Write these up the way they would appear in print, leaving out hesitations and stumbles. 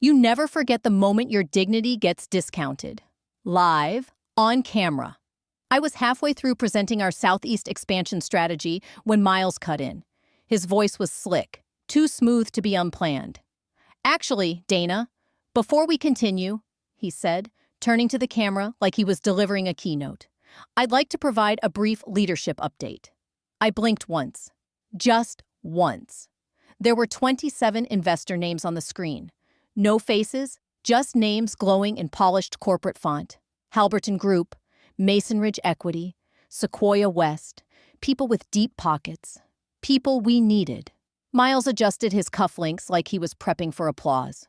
You never forget the moment your dignity gets discounted. Live, on camera. I was halfway through presenting our Southeast expansion strategy when Miles cut in. His voice was slick, too smooth to be unplanned. "Actually, Dana, before we continue," he said, turning to the camera like he was delivering a keynote, "I'd like to provide a brief leadership update." I blinked once. Just once. There were 27 investor names on the screen. No faces, just names glowing in polished corporate font. Halberton Group, Mason Ridge Equity, Sequoia West, people with deep pockets. People we needed. Miles adjusted his cufflinks like he was prepping for applause.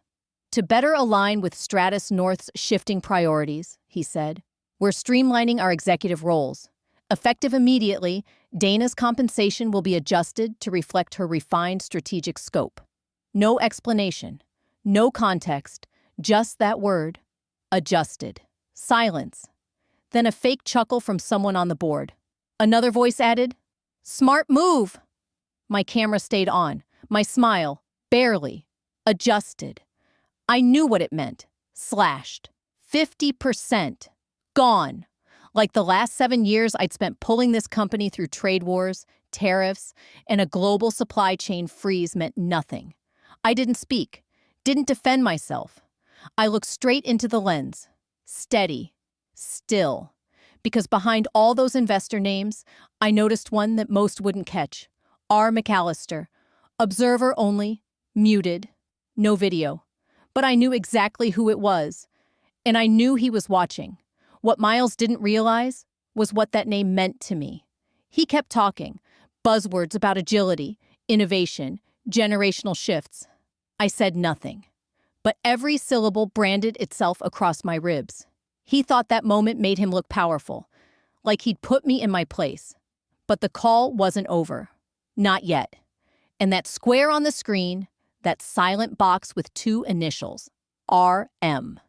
"To better align with Stratus North's shifting priorities," he said, "we're streamlining our executive roles. Effective immediately, Dana's compensation will be adjusted to reflect her refined strategic scope. No explanation, no context, just that word, adjusted. Silence. Then a fake chuckle from someone on the board. Another voice added, "Smart move." My camera stayed on, my smile, barely, adjusted. I knew what it meant. Slashed. 50%. Gone. Like the last 7 years I'd spent pulling this company through trade wars, tariffs, and a global supply chain freeze meant nothing. I didn't speak, didn't defend myself. I looked straight into the lens. Steady. Still. Because behind all those investor names, I noticed one that most wouldn't catch. R. McAllister. Observer only. Muted. No video. But I knew exactly who it was. And I knew he was watching. What Miles didn't realize was what that name meant to me. He kept talking. Buzzwords about agility, innovation, generational shifts. I said nothing. But every syllable branded itself across my ribs. He thought that moment made him look powerful, like he'd put me in my place. But the call wasn't over. Not yet. And that square on the screen, that silent box with 2 initials, RM.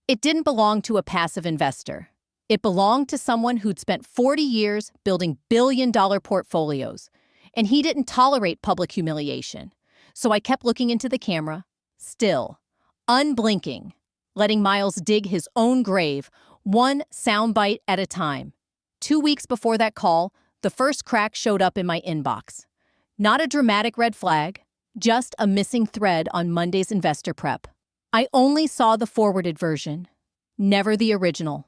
It didn't belong to a passive investor. It belonged to someone who'd spent 40 years building billion-dollar portfolios, and he didn't tolerate public humiliation. So I kept looking into the camera, still, unblinking, letting Miles dig his own grave, one soundbite at a time. 2 weeks before that call, the first crack showed up in my inbox. Not a dramatic red flag, just a missing thread on Monday's investor prep. I only saw the forwarded version, never the original.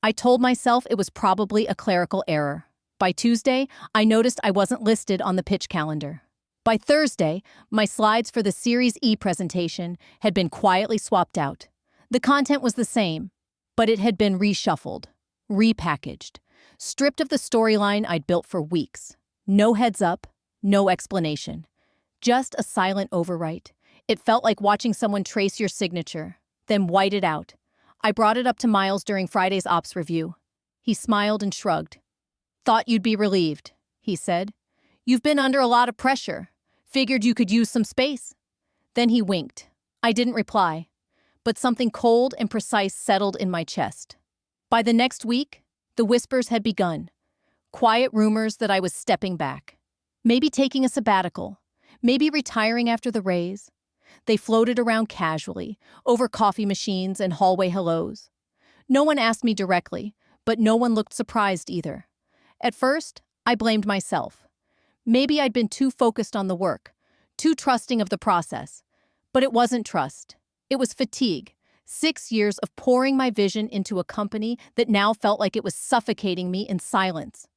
I told myself it was probably a clerical error. By Tuesday, I noticed I wasn't listed on the pitch calendar. By Thursday, my slides for the Series E presentation had been quietly swapped out. The content was the same, but it had been reshuffled, repackaged, stripped of the storyline I'd built for weeks. No heads up, no explanation. Just a silent overwrite. It felt like watching someone trace your signature, then white it out. I brought it up to Miles during Friday's ops review. He smiled and shrugged. "Thought you'd be relieved," he said. "You've been under a lot of pressure. Figured you could use some space." Then he winked. I didn't reply, but something cold and precise settled in my chest. By the next week, the whispers had begun. Quiet rumors that I was stepping back. Maybe taking a sabbatical. Maybe retiring after the raise. They floated around casually, over coffee machines and hallway hellos. No one asked me directly, but no one looked surprised either. At first, I blamed myself. Maybe I'd been too focused on the work, too trusting of the process. But it wasn't trust. It was fatigue. 6 years of pouring my vision into a company that now felt like it was suffocating me in silence.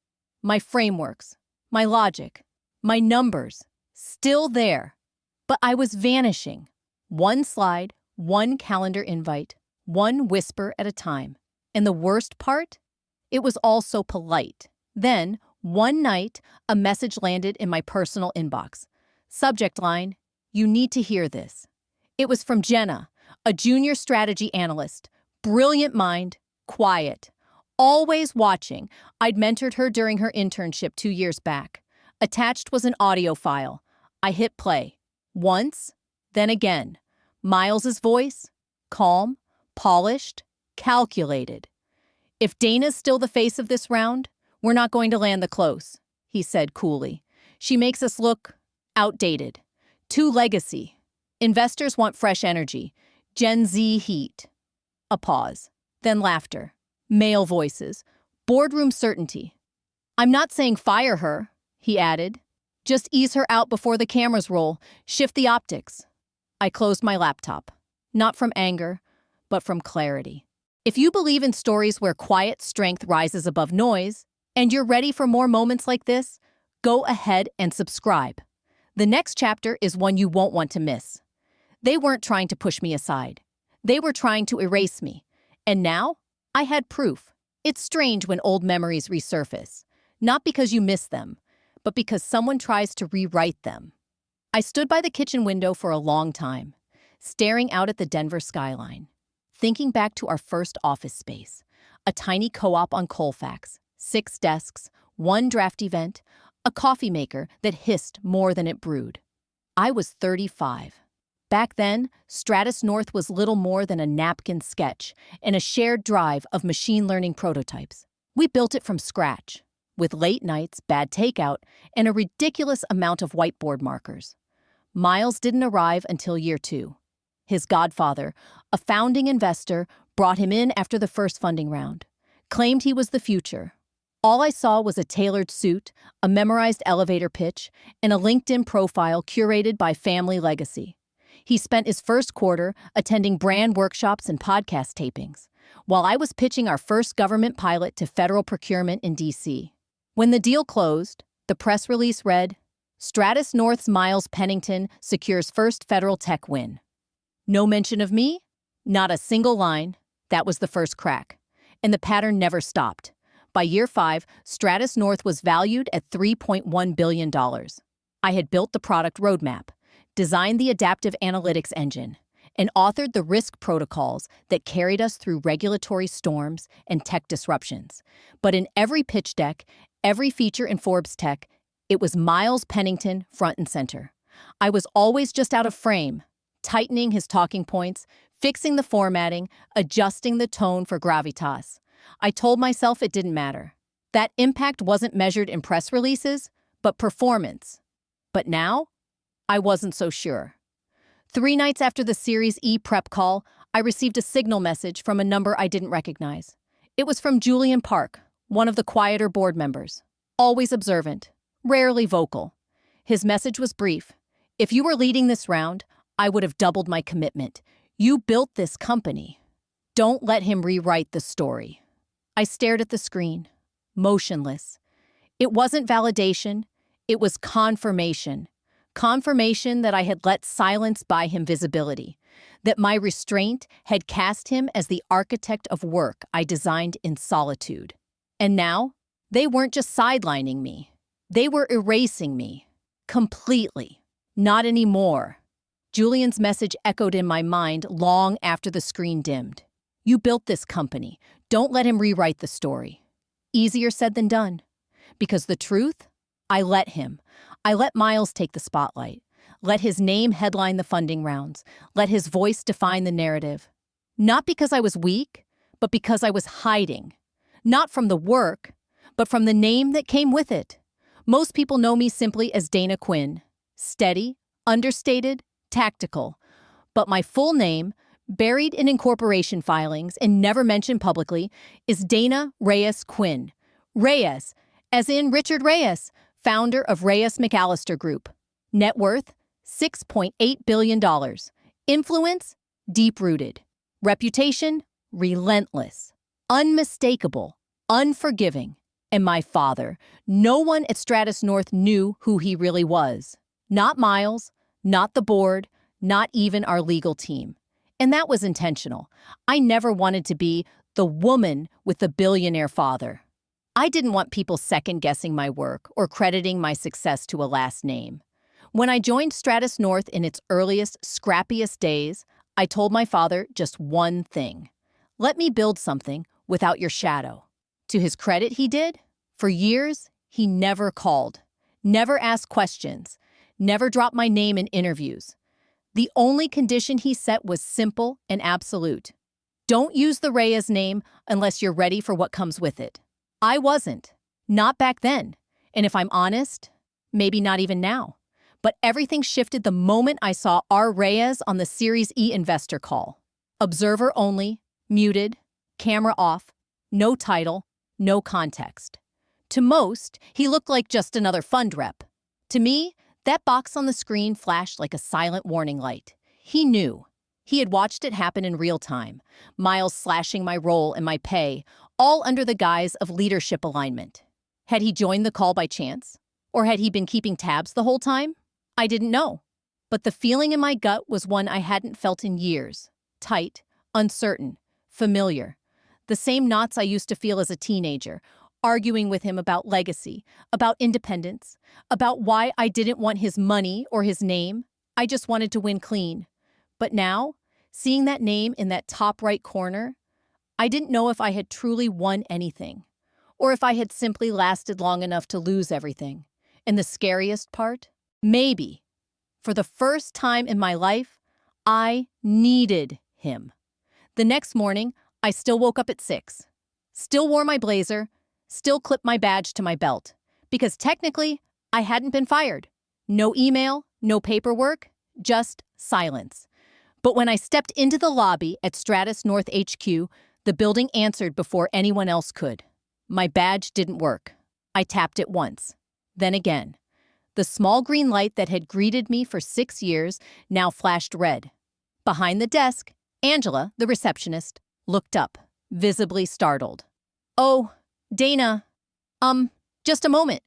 My frameworks, my logic, my numbers, still there. But I was vanishing. One slide, one calendar invite, one whisper at a time. And the worst part? It was all so polite. Then, one night, a message landed in my personal inbox. Subject line, "You need to hear this." It was from Jenna, a junior strategy analyst. Brilliant mind, quiet. Always watching. I'd mentored her during her internship 2 years back. Attached was an audio file. I hit play. Once, then again. Miles's voice, calm, polished, calculated. "If Dana's still the face of this round, we're not going to land the close," he said coolly. "She makes us look outdated. Too legacy. Investors want fresh energy. Gen Z heat. A pause. Then laughter. Male voices. Boardroom certainty. I'm not saying fire her, he added. Just ease her out before the cameras roll. Shift the optics. I closed my laptop. Not from anger, but from clarity. If you believe in stories where quiet strength rises above noise, and you're ready for more moments like this, go ahead and subscribe. The next chapter is one you won't want to miss. They weren't trying to push me aside. They were trying to erase me. And now, I had proof. It's strange when old memories resurface, not because you miss them, but because someone tries to rewrite them. I stood by the kitchen window for a long time, staring out at the Denver skyline, thinking back to our first office space, a tiny co-op on Colfax, 6 desks, 1 drafty vent, a coffee maker that hissed more than it brewed. I was 35. Back then, Stratus North was little more than a napkin sketch and a shared drive of machine learning prototypes. We built it from scratch, with late nights, bad takeout, and a ridiculous amount of whiteboard markers. Miles didn't arrive until year 2. His godfather, a founding investor, brought him in after the first funding round, claimed he was the future. All I saw was a tailored suit, a memorized elevator pitch, and a LinkedIn profile curated by family legacy. He spent his first quarter attending brand workshops and podcast tapings, while I was pitching our first government pilot to federal procurement in D.C. When the deal closed, the press release read, Stratus North's Miles Pennington secures first federal tech win. No mention of me? Not a single line. That was the first crack. And the pattern never stopped. By year 5, Stratus North was valued at $3.1 billion. I had built the product roadmap, designed the adaptive analytics engine, and authored the risk protocols that carried us through regulatory storms and tech disruptions. But in every pitch deck, every feature in Forbes Tech, it was Miles Pennington front and center. I was always just out of frame, tightening his talking points, fixing the formatting, adjusting the tone for gravitas. I told myself it didn't matter. That impact wasn't measured in press releases, but performance. But now, I wasn't so sure. 3 nights after the Series E prep call, I received a signal message from a number I didn't recognize. It was from Julian Park, one of the quieter board members. Always observant, rarely vocal. His message was brief. If you were leading this round, I would have doubled my commitment. You built this company. Don't let him rewrite the story. I stared at the screen, motionless. It wasn't validation, it was confirmation. Confirmation that I had let silence buy him visibility, that my restraint had cast him as the architect of work I designed in solitude. And now, they weren't just sidelining me. They were erasing me. Completely. Not anymore. Julian's message echoed in my mind long after the screen dimmed. You built this company. Don't let him rewrite the story. Easier said than done. Because the truth? I let him. I let Miles take the spotlight. Let his name headline the funding rounds. Let his voice define the narrative. Not because I was weak, but because I was hiding. Not from the work, but from the name that came with it. Most people know me simply as Dana Quinn. Steady, understated, tactical. But my full name, buried in incorporation filings and never mentioned publicly, is Dana Reyes Quinn. Reyes, as in Richard Reyes, founder of Reyes McAllister Group. Net worth, $6.8 billion. Influence, deep-rooted. Reputation, relentless. Unmistakable, unforgiving. And my father, no one at Stratus North knew who he really was. Not Miles, not the board, not even our legal team. And that was intentional. I never wanted to be the woman with the billionaire father. I didn't want people second-guessing my work or crediting my success to a last name. When I joined Stratus North in its earliest, scrappiest days, I told my father just one thing. Let me build something without your shadow. To his credit, he did. For years, he never called, never asked questions, never dropped my name in interviews. The only condition he set was simple and absolute. Don't use the Reyes name unless you're ready for what comes with it. I wasn't. Not back then. And if I'm honest, maybe not even now. But everything shifted the moment I saw R. Reyes on the Series E investor call. Observer only, muted, camera off, no title, no context. To most, he looked like just another fund rep. To me, that box on the screen flashed like a silent warning light. He knew. He had watched it happen in real time, Miles slashing my role and my pay, all under the guise of leadership alignment. Had he joined the call by chance? Or had he been keeping tabs the whole time? I didn't know. But the feeling in my gut was one I hadn't felt in years. Tight, uncertain, familiar. The same knots I used to feel as a teenager, arguing with him about legacy, about independence, about why I didn't want his money or his name. I just wanted to win clean. But now, seeing that name in that top right corner, I didn't know if I had truly won anything, or if I had simply lasted long enough to lose everything. And the scariest part? Maybe, for the first time in my life, I needed him. The next morning, I still woke up at 6, still wore my blazer, still clipped my badge to my belt, because technically, I hadn't been fired. No email, no paperwork, just silence. But when I stepped into the lobby at Stratus North HQ, the building answered before anyone else could. My badge didn't work. I tapped it once, then again. The small green light that had greeted me for 6 years now flashed red. Behind the desk, Angela, the receptionist, looked up, visibly startled. "Oh, Dana, just a moment."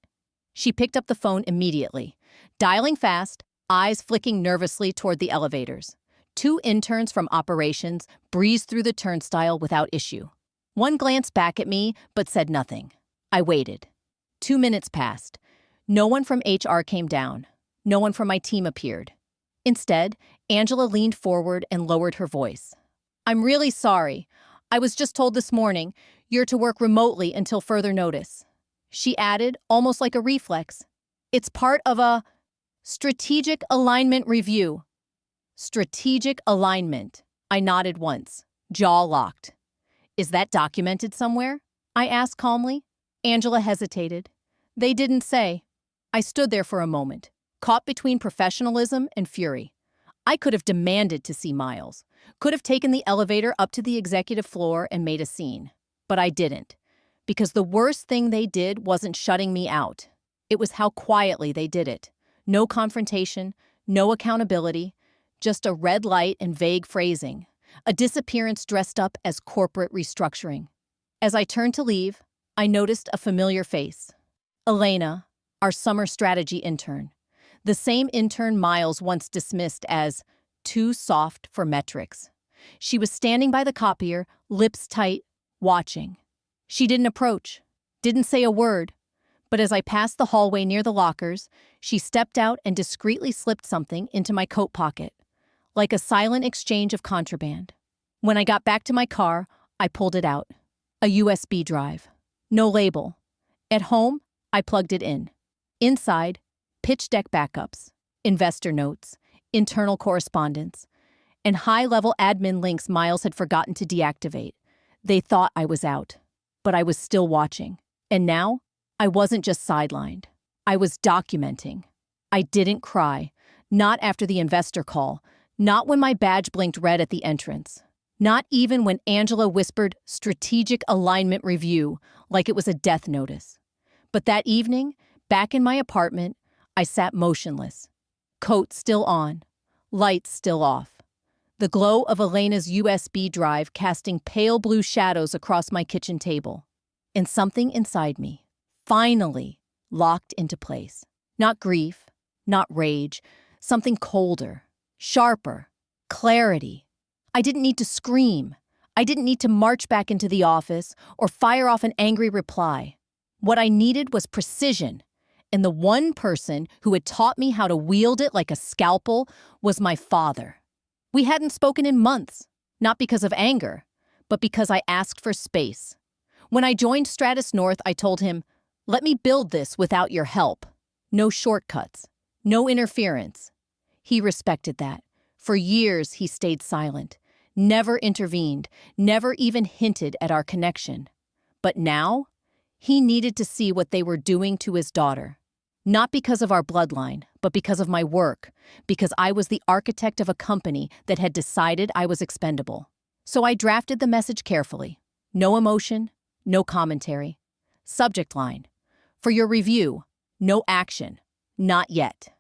She picked up the phone immediately, dialing fast, eyes flicking nervously toward the elevators. 2 interns from operations breezed through the turnstile without issue. One glanced back at me, but said nothing. I waited. 2 minutes passed. No one from HR came down. No one from my team appeared. Instead, Angela leaned forward and lowered her voice. "I'm really sorry. I was just told this morning you're to work remotely until further notice." She added, almost like a reflex, "It's part of a strategic alignment review." Strategic alignment. I nodded once, jaw locked. "Is that documented somewhere?" I asked calmly. Angela hesitated. "They didn't say." I stood there for a moment, caught between professionalism and fury. I could have demanded to see Miles, could have taken the elevator up to the executive floor and made a scene. But I didn't, because the worst thing they did wasn't shutting me out. It was how quietly they did it. No confrontation, no accountability, just a red light and vague phrasing, a disappearance dressed up as corporate restructuring. As I turned to leave, I noticed a familiar face. Elena, our summer strategy intern. The same intern Miles once dismissed as too soft for metrics. She was standing by the copier, lips tight, watching. She didn't approach, didn't say a word, but as I passed the hallway near the lockers, she stepped out and discreetly slipped something into my coat pocket, like a silent exchange of contraband. When I got back to my car, I pulled it out. A USB drive. No label. At home, I plugged it in. Inside, pitch deck backups, investor notes, internal correspondence, and high-level admin links Miles had forgotten to deactivate. They thought I was out, but I was still watching. And now, I wasn't just sidelined. I was documenting. I didn't cry, not after the investor call, not when my badge blinked red at the entrance, not even when Angela whispered strategic alignment review like it was a death notice. But that evening, back in my apartment, I sat motionless, coat still on, lights still off, the glow of Elena's USB drive casting pale blue shadows across my kitchen table. And something inside me, finally, locked into place. Not grief, not rage, something colder, sharper, clarity. I didn't need to scream. I didn't need to march back into the office or fire off an angry reply. What I needed was precision, and the one person who had taught me how to wield it like a scalpel was my father. We hadn't spoken in months, not because of anger, but because I asked for space. When I joined Stratus North, I told him, "Let me build this without your help. No shortcuts, no interference." He respected that. For years, he stayed silent, never intervened, never even hinted at our connection. But now, he needed to see what they were doing to his daughter. Not because of our bloodline, but because of my work, because I was the architect of a company that had decided I was expendable. So I drafted the message carefully. No emotion, no commentary. Subject line: for your review, no action. Not yet.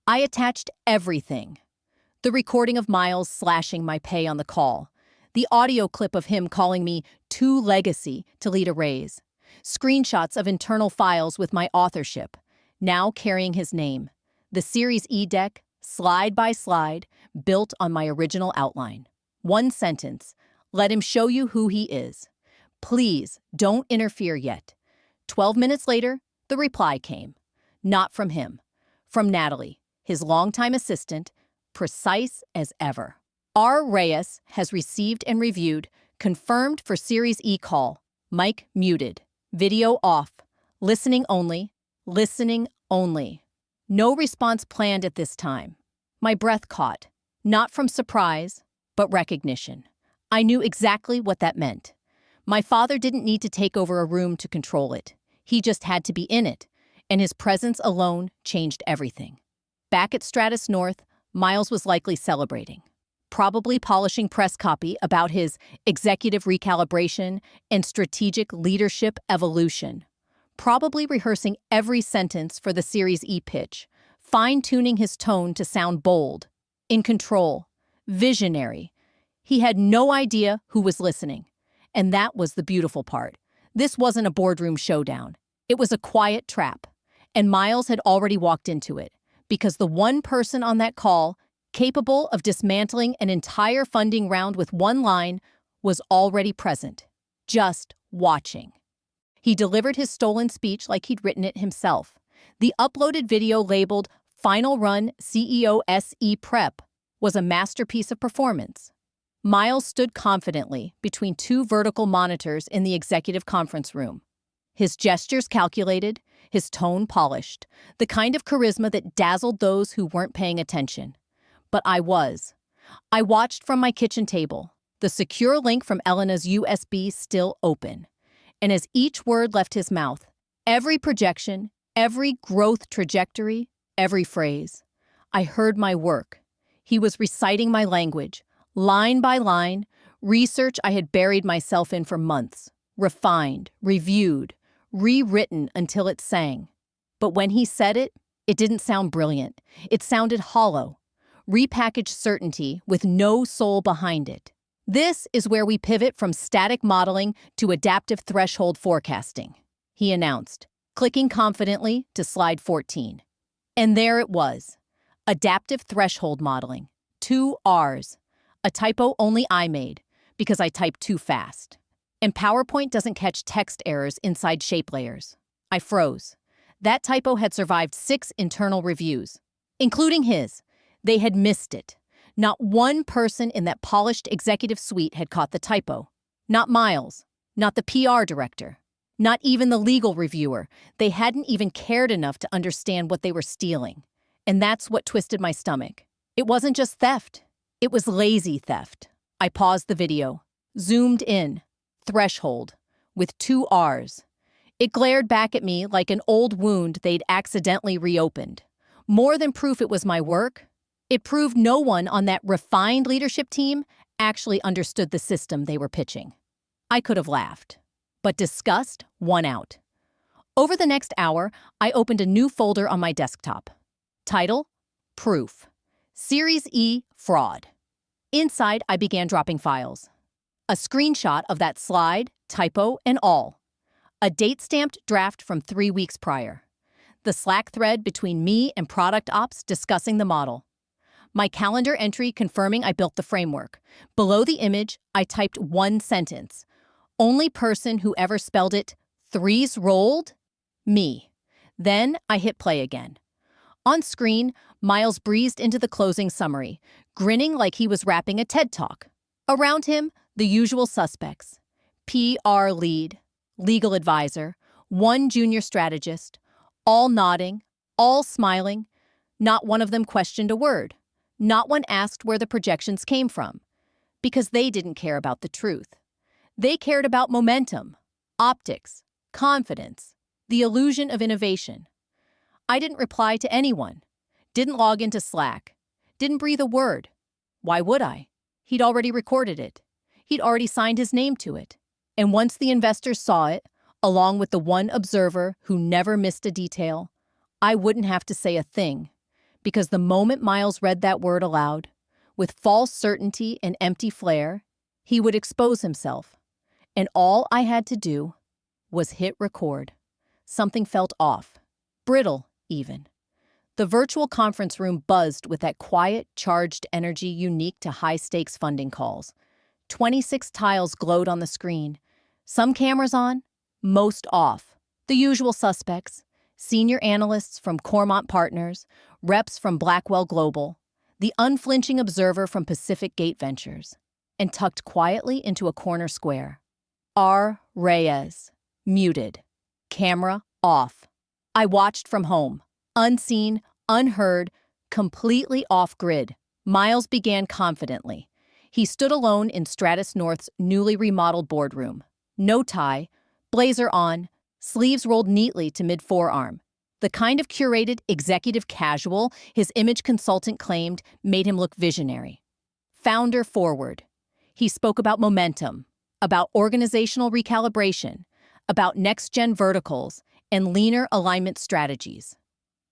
I attached everything. The recording of Miles slashing my pay on the call. The audio clip of him calling me too legacy to lead a raise. Screenshots of internal files with my authorship, now carrying his name. The Series E deck, slide by slide, built on my original outline. One sentence: let him show you who he is. Please don't interfere yet. 12 minutes later, the reply came. Not from him. From Natalie, his longtime assistant, precise as ever. R. Reyes has received and reviewed, confirmed for Series E call. Mic muted. Video off. Listening only. Listening only. No response planned at this time. My breath caught, not from surprise, but recognition. I knew exactly what that meant. My father didn't need to take over a room to control it. He just had to be in it, and his presence alone changed everything. Back at Stratus North, Miles was likely celebrating, probably polishing press copy about his executive recalibration and strategic leadership evolution, probably rehearsing every sentence for the Series E pitch, fine-tuning his tone to sound bold, in control, visionary. He had no idea who was listening, and that was the beautiful part. This wasn't a boardroom showdown. It was a quiet trap, and Miles had already walked into it, because the one person on that call capable of dismantling an entire funding round with one line was already present, just watching. He delivered his stolen speech like he'd written it himself. The uploaded video labeled Final Run CEO SE Prep was a masterpiece of performance. Miles stood confidently between two vertical monitors in the executive conference room. His gestures calculated, his tone polished, the kind of charisma that dazzled those who weren't paying attention. But I was. I watched from my kitchen table, the secure link from Elena's USB still open. And as each word left his mouth, every projection, every growth trajectory, every phrase, I heard my work. He was reciting my language, line by line, research I had buried myself in for months, refined, reviewed, rewritten until it sang. But when he said it, it didn't sound brilliant. It sounded hollow, repackaged certainty with no soul behind it. This is where we pivot from static modeling to adaptive threshold forecasting, he announced, clicking confidently to slide 14. And there it was, adaptive threshold modeling, 2 R's, a typo only I made because I typed too fast. And PowerPoint doesn't catch text errors inside shape layers. I froze. That typo had survived 6 internal reviews, including his. They had missed it. Not one person in that polished executive suite had caught the typo. Not Miles, not the PR director, not even the legal reviewer. They hadn't even cared enough to understand what they were stealing. And that's what twisted my stomach. It wasn't just theft. It was lazy theft. I paused the video, zoomed in, threshold, with 2 R's. It glared back at me like an old wound they'd accidentally reopened. More than proof it was my work, it proved no one on that refined leadership team actually understood the system they were pitching. I could have laughed, but disgust won out. Over the next hour, I opened a new folder on my desktop. Title: Proof. Series E Fraud. Inside, I began dropping files. A screenshot of that slide, typo, and all. A date-stamped draft from 3 weeks prior. The Slack thread between me and product ops discussing the model. My calendar entry confirming I built the framework. Below the image, I typed one sentence. Only person who ever spelled it 3's rolled? Me. Then I hit play again. On screen, Miles breezed into the closing summary, grinning like he was rapping a TED Talk. Around him, the usual suspects. PR lead, legal advisor, one junior strategist, all nodding, all smiling. Not one of them questioned a word. Not one asked where the projections came from. Because they didn't care about the truth. They cared about momentum, optics, confidence, the illusion of innovation. I didn't reply to anyone. Didn't log into Slack. Didn't breathe a word. Why would I? He'd already recorded it. He'd already signed his name to it. And once the investors saw it, along with the one observer who never missed a detail, I wouldn't have to say a thing. Because the moment Miles read that word aloud, with false certainty and empty flair, he would expose himself. And all I had to do was hit record. Something felt off. Brittle, even. The virtual conference room buzzed with that quiet, charged energy unique to high-stakes funding calls. 26 tiles glowed on the screen. Some cameras on, most off. The usual suspects. Senior analysts from Cormont Partners, reps from Blackwell Global, the unflinching observer from Pacific Gate Ventures, and tucked quietly into a corner square. R. Reyes, muted, camera off. I watched from home, unseen, unheard, completely off-grid. Miles began confidently. He stood alone in Stratus North's newly remodeled boardroom. No tie, blazer on, sleeves rolled neatly to mid-forearm. The kind of curated executive casual his image consultant claimed made him look visionary. Founder forward. He spoke about momentum, about organizational recalibration, about next-gen verticals, and leaner alignment strategies.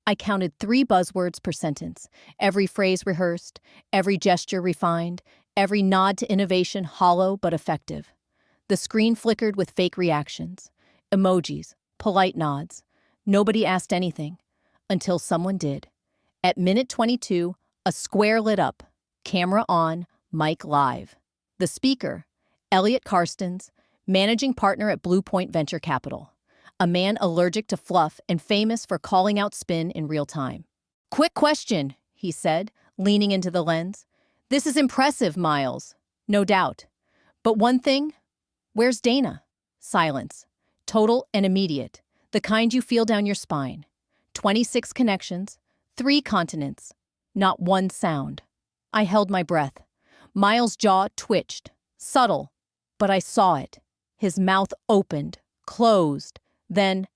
I counted 3 buzzwords per sentence, every phrase rehearsed, every gesture refined, every nod to innovation hollow but effective. The screen flickered with fake reactions, emojis, polite nods. Nobody asked anything, until someone did. At minute 22, a square lit up, camera on, mic live. The speaker, Elliot Karstens, managing partner at Blue Point Venture Capital, a man allergic to fluff and famous for calling out spin in real time. "Quick question," he said, leaning into the lens. "This is impressive, Miles, no doubt. But one thing, where's Dana?" Silence. Total and immediate. The kind you feel down your spine. 26 connections, 3 continents, not one sound. I held my breath. Miles' jaw twitched. Subtle, but I saw it. His mouth opened, closed. Then,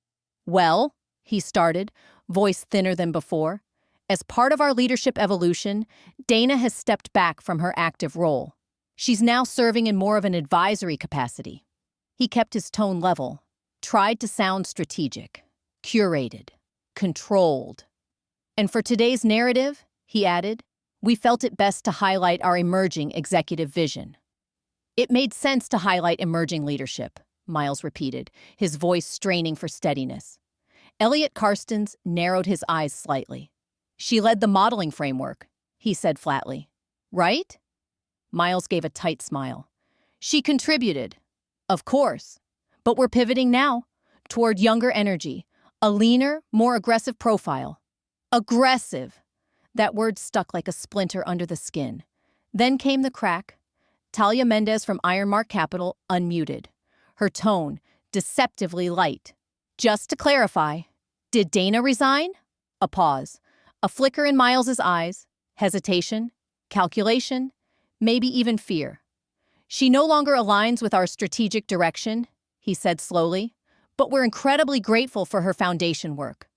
"Well," he started, voice thinner than before. "As part of our leadership evolution, Dana has stepped back from her active role. She's now serving in more of an advisory capacity." He kept his tone level, tried to sound strategic, curated, controlled. "And for today's narrative," he added, "we felt it best to highlight our emerging executive vision." "It made sense to highlight emerging leadership," Miles repeated, his voice straining for steadiness. Elliot Karstens narrowed his eyes slightly. "She led the modeling framework," he said flatly. "Right?" Miles gave a tight smile. "She contributed. Of course. But we're pivoting now, toward younger energy, a leaner, more aggressive profile." Aggressive! That word stuck like a splinter under the skin. Then came the crack. Talia Mendez from Ironmark Capital unmuted. Her tone, deceptively light. "Just to clarify, did Dana resign?" A pause. A flicker in Miles's eyes. Hesitation. Calculation. Maybe even fear. "She no longer aligns with our strategic direction," he said slowly, "but we're incredibly grateful for her foundation work."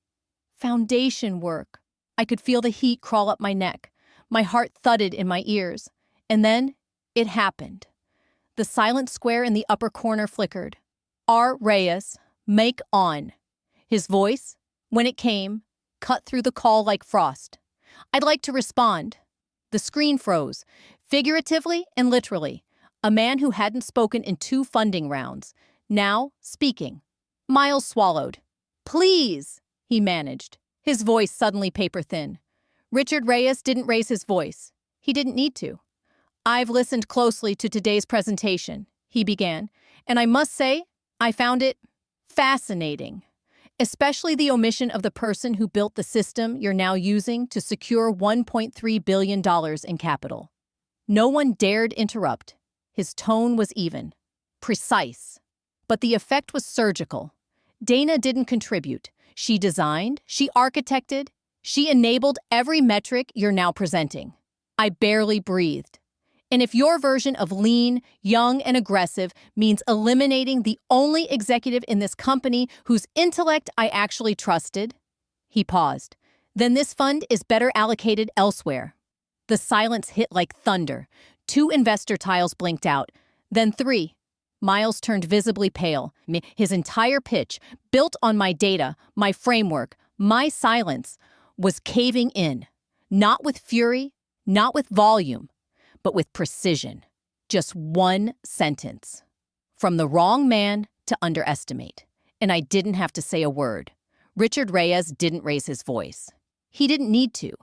Foundation work. I could feel the heat crawl up my neck. My heart thudded in my ears. And then, it happened. The silent square in the upper corner flickered. R. Reyes, make on. His voice, when it came, cut through the call like frost. "I'd like to respond." The screen froze, figuratively and literally. A man who hadn't spoken in 2 funding rounds, now speaking. Miles swallowed. "Please," he managed, his voice suddenly paper-thin. Richard Reyes didn't raise his voice. He didn't need to. "I've listened closely to today's presentation," he began, "and I must say, I found it fascinating. Especially the omission of the person who built the system you're now using to secure $1.3 billion in capital." No one dared interrupt. His tone was even, precise. But the effect was surgical. Dana didn't contribute. She designed, she architected, she enabled every metric you're now presenting. I barely breathed. And if your version of lean, young, and aggressive means eliminating the only executive in this company whose intellect I actually trusted, he paused, then this fund is better allocated elsewhere. The silence hit like thunder. 2 investor tiles blinked out. Then 3. Miles turned visibly pale. His entire pitch, built on my data, my framework, my silence, was caving in. Not with fury, not with volume, but with precision. Just one sentence. From the wrong man to underestimate. And I didn't have to say a word. Richard Reyes didn't raise his voice. He didn't need to.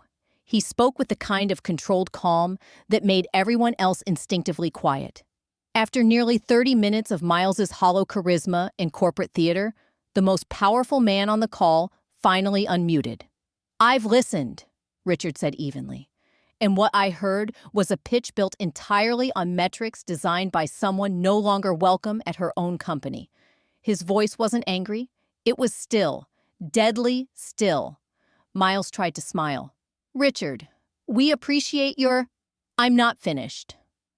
He spoke with the kind of controlled calm that made everyone else instinctively quiet. After nearly 30 minutes of Miles's hollow charisma in corporate theater, the most powerful man on the call finally unmuted. "I've listened," Richard said evenly. And what I heard was a pitch built entirely on metrics designed by someone no longer welcome at her own company. His voice wasn't angry. It was still, deadly still. Miles tried to smile. "Richard, we appreciate your—" "I'm not finished."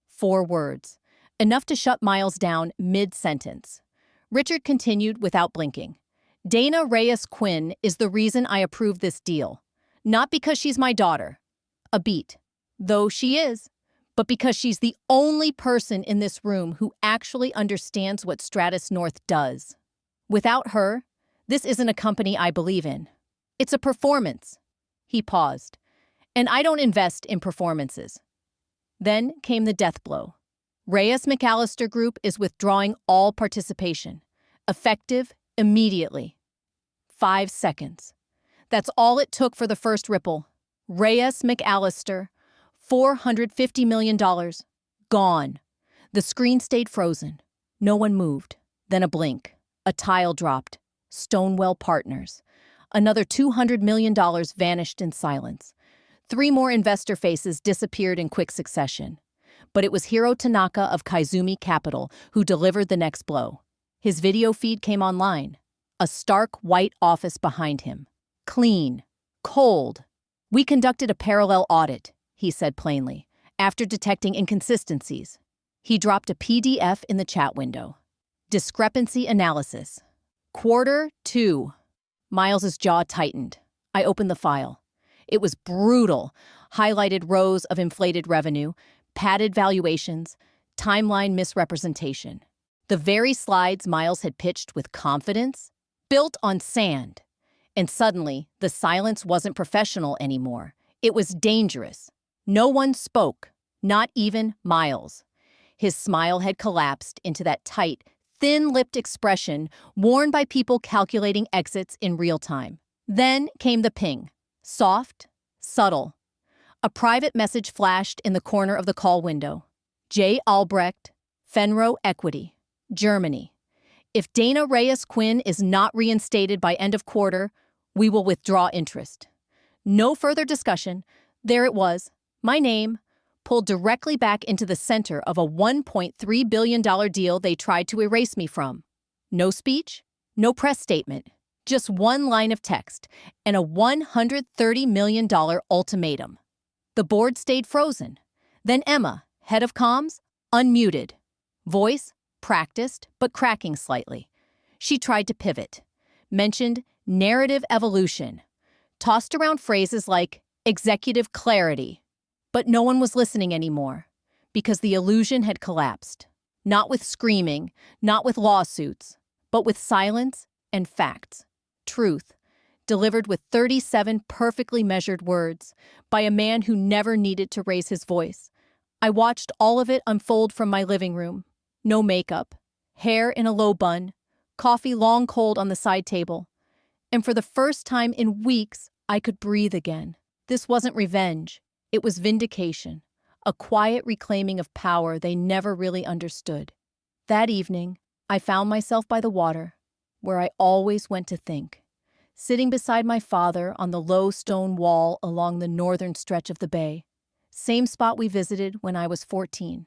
4 words. Enough to shut Miles down mid-sentence. Richard continued without blinking. "Dana Reyes Quinn is the reason I approve this deal. Not because she's my daughter. A beat. Though she is. But because she's the only person in this room who actually understands what Stratus North does. Without her, this isn't a company I believe in. It's a performance." He paused. "And I don't invest in performances." Then came the death blow. Reyes McAllister Group is withdrawing all participation. Effective immediately. 5 seconds. That's all it took for the first ripple. Reyes McAllister, $450 million. Gone. The screen stayed frozen. No one moved. Then a blink. A tile dropped. Stonewell Partners. Another $200 million vanished in silence. 3 more investor faces disappeared in quick succession. But it was Hiro Tanaka of Kaizumi Capital who delivered the next blow. His video feed came online. A stark white office behind him. Clean. Cold. "We conducted a parallel audit," he said plainly, after detecting inconsistencies. He dropped a PDF in the chat window. "Discrepancy analysis. Quarter 2. Miles's jaw tightened. I opened the file. It was brutal. Highlighted rows of inflated revenue, padded valuations, timeline misrepresentation. The very slides Miles had pitched with confidence, built on sand. And suddenly, the silence wasn't professional anymore. It was dangerous. No one spoke, not even Miles. His smile had collapsed into that tight, thin-lipped expression worn by people calculating exits in real time. Then came the ping. Soft, subtle. A private message flashed in the corner of the call window. J. Albrecht, Fenro Equity, Germany. If Dana Reyes Quinn is not reinstated by end of quarter, we will withdraw interest. No further discussion. There it was, my name, pulled directly back into the center of a $1.3 billion deal they tried to erase me from. No speech, no press statement, just one line of text and a $130 million ultimatum. The board stayed frozen. Then Emma, head of comms, unmuted. Voice, practiced, but cracking slightly. She tried to pivot. Mentioned narrative evolution. Tossed around phrases like executive clarity. But no one was listening anymore, because the illusion had collapsed. Not with screaming, not with lawsuits, but with silence and facts. Truth, delivered with 37 perfectly measured words by a man who never needed to raise his voice. I watched all of it unfold from my living room. No makeup, hair in a low bun, coffee long cold on the side table. And for the first time in weeks, I could breathe again. This wasn't revenge. It was vindication, a quiet reclaiming of power they never really understood. That evening, I found myself by the water, where I always went to think, sitting beside my father on the low stone wall along the northern stretch of the bay. Same spot we visited when I was 14.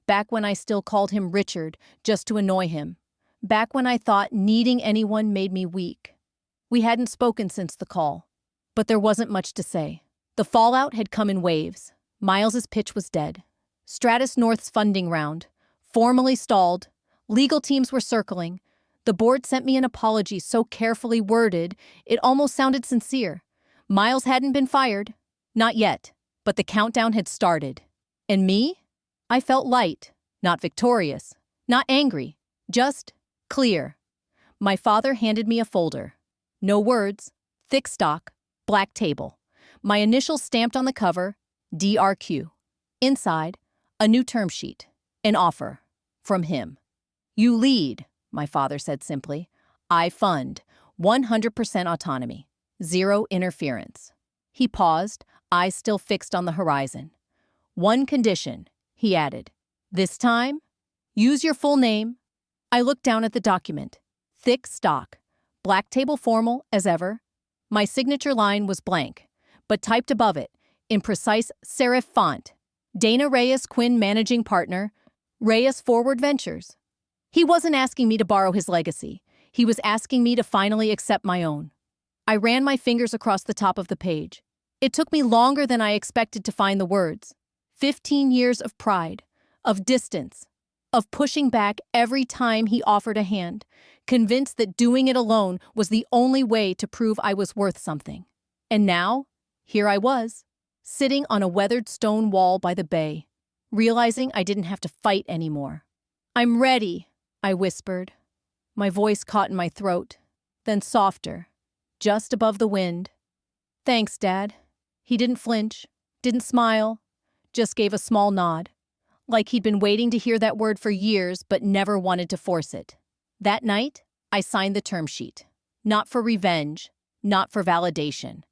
Back when I still called him Richard just to annoy him. Back when I thought needing anyone made me weak. We hadn't spoken since the call, but there wasn't much to say. The fallout had come in waves. Miles's pitch was dead. Stratus North's funding round, formally stalled. Legal teams were circling. The board sent me an apology so carefully worded, it almost sounded sincere. Miles hadn't been fired. Not yet, but the countdown had started. And me? I felt light, Not victorious, not angry, just clear. My father handed me a folder. No words, thick stock, black table. My initials stamped on the cover, DRQ. Inside, a new term sheet, an offer, from him. You lead, my father said simply. I fund, 100% autonomy, zero interference. He paused, eyes still fixed on the horizon. One condition, he added. This time, use your full name. I looked down at the document. Thick stock, black table formal as ever. My signature line was blank, but typed above it, in precise serif font, Dana Reyes Quinn Managing Partner, Reyes Forward Ventures. He wasn't asking me to borrow his legacy. He was asking me to finally accept my own. I ran my fingers across the top of the page. It took me longer than I expected to find the words. 15 years of pride, of distance, of pushing back every time he offered a hand, convinced that doing it alone was the only way to prove I was worth something. And now, here I was, sitting on a weathered stone wall by the bay, realizing I didn't have to fight anymore. I'm ready, I whispered. My voice caught in my throat, then softer, just above the wind. Thanks, Dad. He didn't flinch, didn't smile, just gave a small nod, like he'd been waiting to hear that word for years but never wanted to force it. That night, I signed the term sheet, not for revenge, not for validation,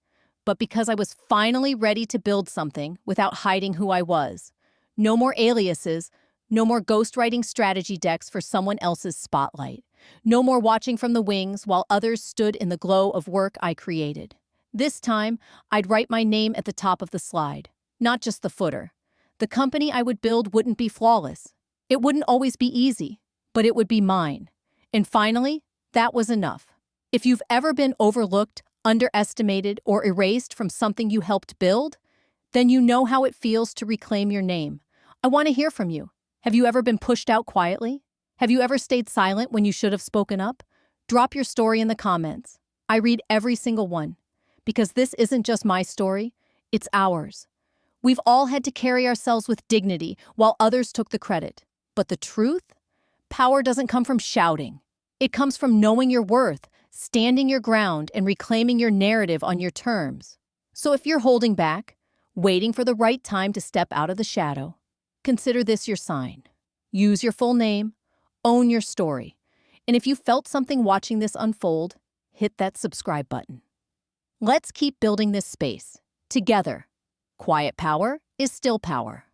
but because I was finally ready to build something without hiding who I was. No more aliases, no more ghostwriting strategy decks for someone else's spotlight. No more watching from the wings while others stood in the glow of work I created. This time, I'd write my name at the top of the slide, not just the footer. The company I would build wouldn't be flawless. It wouldn't always be easy, but it would be mine. And finally, that was enough. If you've ever been overlooked, underestimated, or erased from something you helped build, then you know how it feels to reclaim your name. I want to hear from you. Have you ever been pushed out quietly? Have you ever stayed silent when you should have spoken up? Drop your story in the comments. I read every single one. Because this isn't just my story, it's ours. We've all had to carry ourselves with dignity while others took the credit. But the truth? Power doesn't come from shouting. It comes from knowing your worth, standing your ground, and reclaiming your narrative on your terms. So if you're holding back, waiting for the right time to step out of the shadow, consider this your sign. Use your full name, own your story. And if you felt something watching this unfold, hit that subscribe button. Let's keep building this space, together. Quiet power is still power.